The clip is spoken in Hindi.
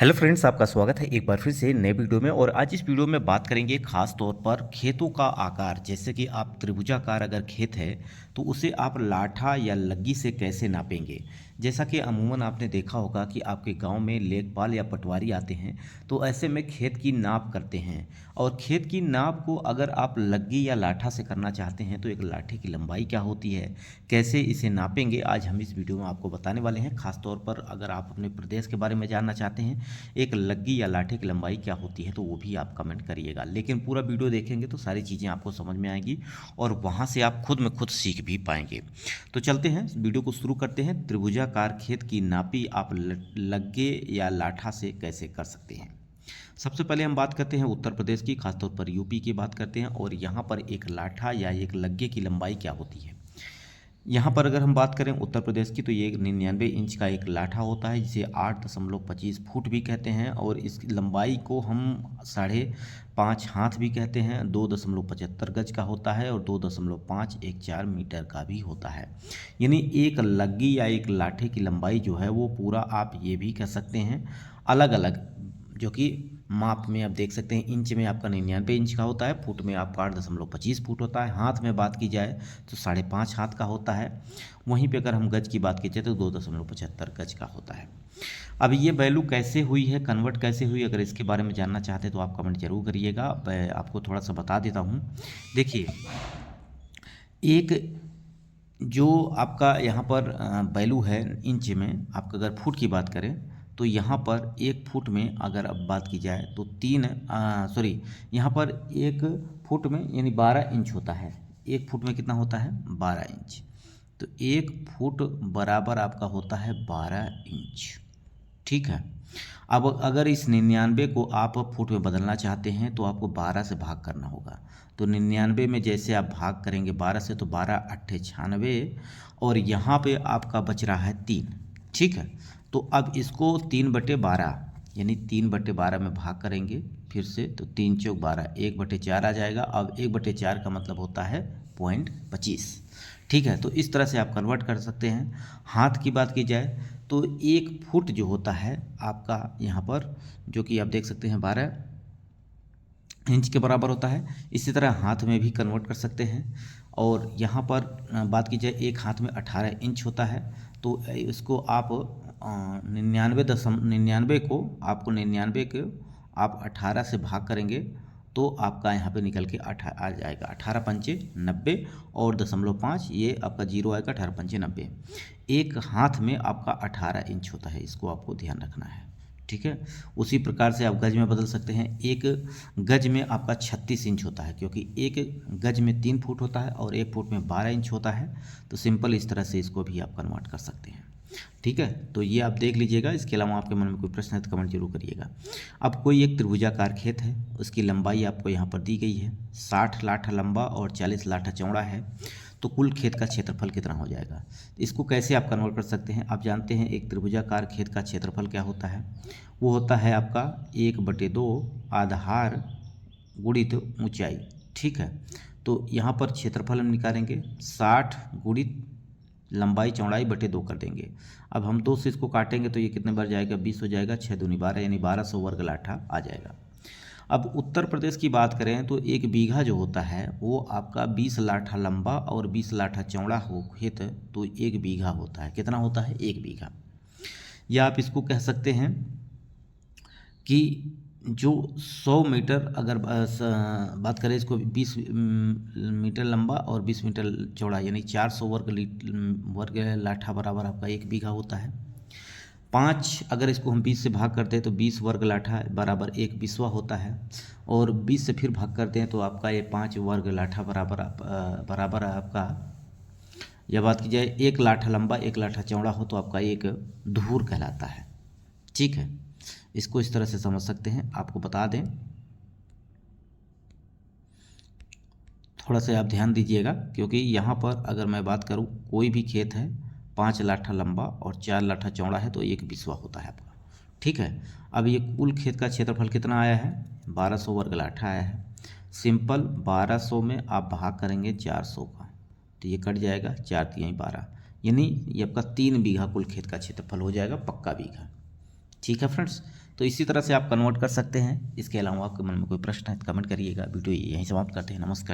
हेलो फ्रेंड्स, आपका स्वागत है एक बार फिर से नए वीडियो में। और आज इस वीडियो में बात करेंगे खास तौर पर खेतों का आकार। जैसे कि आप त्रिभुजाकार अगर खेत है तो उसे आप लाठा या लग्गी से कैसे नापेंगे। जैसा कि अमूमन आपने देखा होगा कि आपके गांव में लेखपाल या पटवारी आते हैं तो ऐसे में खेत की नाप करते हैं। और खेत की नाप को अगर आप लग्गी या लाठा से करना चाहते हैं तो एक लाठे की लंबाई क्या होती है, कैसे इसे नापेंगे, आज हम इस वीडियो में आपको बताने वाले हैं। खास तौर पर अगर आप अपने प्रदेश के बारे में जानना चाहते हैं एक लग्गी या लाठे की लंबाई क्या होती है तो वो भी आप कमेंट करिएगा। लेकिन पूरा वीडियो देखेंगे तो सारी चीज़ें आपको समझ में आएंगी और वहाँ से आप खुद में खुद सीख भी पाएंगे। तो चलते हैं वीडियो को शुरू करते हैं। त्रिभुजाकार खेत की नापी आप लग्गे या लाठा से कैसे कर सकते हैं। सबसे पहले हम बात करते हैं उत्तर प्रदेश की, खासतौर पर यूपी की बात करते हैं। और यहाँ पर एक लाठा या एक लग्गे की लंबाई क्या होती है। यहाँ पर अगर हम बात करें उत्तर प्रदेश की तो ये 99 इंच का एक लाठा होता है जिसे 8.25 फुट भी कहते हैं। और इसकी लंबाई को हम 5.5 हाथ भी कहते हैं। 2.75 गज का होता है और 2.514 मीटर का भी होता है। यानी एक लग्गी या एक लाठे की लंबाई जो है वो पूरा आप ये भी कह सकते हैं अलग अलग, जो कि माप में आप देख सकते हैं। इंच में आपका 99 इंच का होता है, फुट में आपका 8.25 फुट होता है, हाथ में बात की जाए तो 5.5 हाथ का होता है। वहीं पे अगर हम गज की बात कीजिए तो 2.75 गज का होता है। अब ये वैल्यू कैसे हुई है, कन्वर्ट कैसे हुई, अगर इसके बारे में जानना चाहते हैं तो आप कमेंट जरूर करिएगा। मैं आपको थोड़ा सा बता देता हूँ। देखिए, एक जो आपका यहाँ पर वैल्यू है इंच में, आपका अगर फुट की बात करें तो यहाँ पर 1 फुट में अगर अब बात की जाए तो यहाँ पर 1 फुट में यानी 12 इंच होता है। 1 फुट में कितना होता है, 12 इंच। तो 1 फुट बराबर आपका होता है 12 इंच। ठीक है। अब अगर इस 99 को आप फुट में बदलना चाहते हैं तो आपको 12 से भाग करना होगा। तो 99 में जैसे आप भाग करेंगे 12 से तो 12 अट्ठे 96, और यहाँ पे आपका बच रहा है 3। ठीक है। तो अब इसको 3/12 यानी 3/12 में भाग करेंगे फिर से तो 3 चौक 12, 1/4 आ जाएगा। अब 1/4 का मतलब होता है 0.25। ठीक है। तो इस तरह से आप कन्वर्ट कर सकते हैं। हाथ की बात की जाए तो 1 फुट जो होता है आपका यहाँ पर, जो कि आप देख सकते हैं 12 इंच के बराबर होता है। इसी तरह हाथ में भी कन्वर्ट कर सकते हैं। और यहाँ पर बात की जाए एक हाथ में 18 इंच होता है। तो इसको आप 99 को आप 18 से भाग करेंगे तो आपका यहाँ पे निकल के आ जाएगा 18×5 = 90 और 0.5 ये आपका जीरो आएगा। 18×5 = 90। एक हाथ में आपका 18 इंच होता है, इसको आपको ध्यान रखना है। ठीक है। उसी प्रकार से आप गज में बदल सकते हैं। एक गज में आपका 36 इंच होता है, क्योंकि एक गज में 3 फुट होता है और 1 फुट में 12 इंच होता है। तो सिंपल इस तरह से इसको भी आप कन्वर्ट कर सकते हैं। ठीक है। तो ये आप देख लीजिएगा। इसके अलावा आपके मन में कोई प्रश्न है तो कमेंट जरूर करिएगा। अब कोई एक त्रिभुजाकार खेत है, उसकी लंबाई आपको यहाँ पर दी गई है। 60 लाठा लंबा और 40 लाठा चौड़ा है। तो कुल खेत का क्षेत्रफल कितना हो जाएगा। इसको कैसे आप कन्वर्ट कर सकते हैं। आप जानते हैं एक त्रिभुजाकार खेत का क्षेत्रफल क्या होता है। वो होता है आपका 1/2 आधार गुणित ऊंचाई। ठीक है। तो यहाँ पर क्षेत्रफल हम निकालेंगे 60 गुणित लंबाई चौड़ाई बटे 2 कर देंगे। अब हम 2 से इसको काटेंगे तो ये कितने बार जाएगा, 20 हो जाएगा। 6 दूनी 12 यानी 1200 वर्ग लाठा आ जाएगा। अब उत्तर प्रदेश की बात करें तो एक बीघा जो होता है वो आपका 20 लाठा लंबा और 20 लाठा चौड़ा हो खेत तो 1 बीघा होता है। कितना होता है, 1 बीघा। या आप इसको कह सकते हैं कि जो 100 मीटर अगर बात करें, इसको 20 मीटर लंबा और 20 मीटर चौड़ा यानी 400 वर्ग लाठा बराबर आपका 1 बीघा होता है। 5 अगर इसको हम 20 से भाग करते हैं तो 20 वर्ग लाठा बराबर 1/20 होता है। और 20 से फिर भाग करते हैं तो आपका ये 5 वर्ग लाठा बराबर आपका, या बात की जाए 1 लाठा लंबा 1 लाठा चौड़ा हो तो आपका 1 धूर कहलाता है। ठीक है। इसको इस तरह से समझ सकते हैं। आपको बता दें, थोड़ा सा आप ध्यान दीजिएगा, क्योंकि यहाँ पर अगर मैं बात करूँ कोई भी खेत है 5 लाठा लंबा और 4 लाठा चौड़ा है तो 1/20 होता है आपका। ठीक है। अब ये कुल खेत का क्षेत्रफल कितना आया है, 1200 वर्ग लाठा आया है। सिंपल 1200 में आप भाग करेंगे 400 का तो ये कट जाएगा, 4 × 12 यानी ये आपका 3 बीघा कुल खेत का क्षेत्रफल हो जाएगा, पक्का बीघा। ठीक है फ्रेंड्स, तो इसी तरह से आप कन्वर्ट कर सकते हैं। इसके अलावा आपके मन में कोई प्रश्न है तो कमेंट करिएगा। वीडियो यहीं समाप्त करते हैं। नमस्कार।